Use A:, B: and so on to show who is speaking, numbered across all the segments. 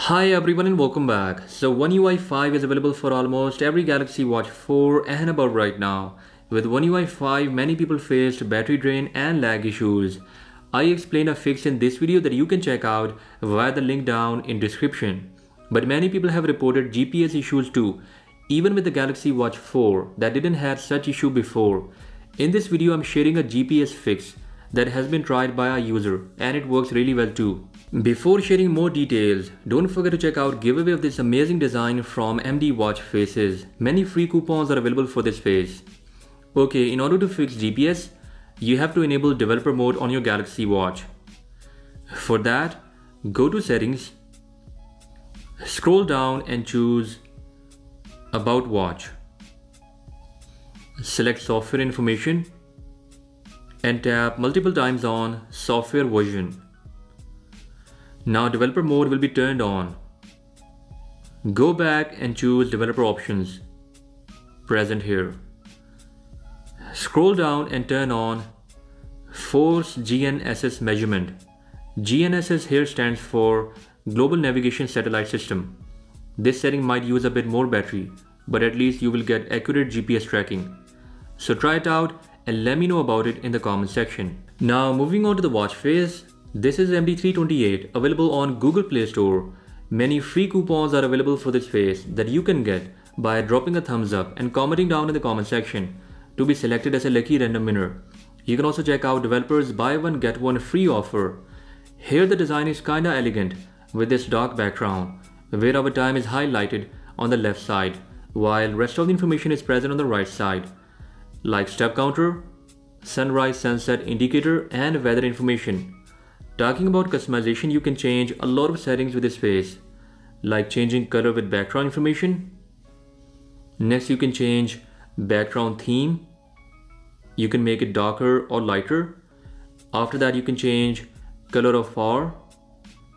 A: Hi everyone and welcome back. So OneUi 5 is available for almost every Galaxy Watch 4 and above right now. With OneUi 5, many people faced battery drain and lag issues. I explained a fix in this video that you can check out via the link down in description. But many people have reported GPS issues too, even with the Galaxy Watch 4 that didn't have such issue before. In this video I'm sharing a GPS fix that has been tried by a user and it works really well too. Before sharing more details, don't forget to check out giveaway of this amazing design from MD Watch Faces. Many free coupons are available for this face. Okay, in order to fix GPS, you have to enable developer mode on your Galaxy Watch. For that, go to settings, scroll down and choose About Watch. Select software information and tap multiple times on software version. Now developer mode will be turned on. Go back and choose developer options, present here. Scroll down and turn on force GNSS measurement. GNSS here stands for Global Navigation Satellite System. This setting might use a bit more battery, but at least you will get accurate GPS tracking. So try it out and let me know about it in the comment section. Now moving on to the watch face. This is MD328 available on Google Play Store. Many free coupons are available for this face that you can get by dropping a thumbs up and commenting down in the comment section to be selected as a lucky random winner. You can also check out developers buy one get one free offer. Here the design is kinda elegant with this dark background where our time is highlighted on the left side while rest of the information is present on the right side, like step counter, sunrise sunset indicator and weather information. Talking about customization, you can change a lot of settings with this face, like changing color with background information. Next you can change background theme. You can make it darker or lighter. After that you can change color of hour,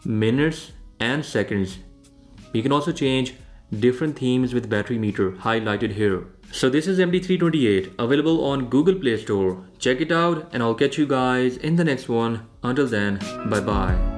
A: minutes and seconds. You can also change different themes with battery meter highlighted here. So this is MD328 available on Google Play Store. Check it out and I'll catch you guys in the next one. Until then, bye bye.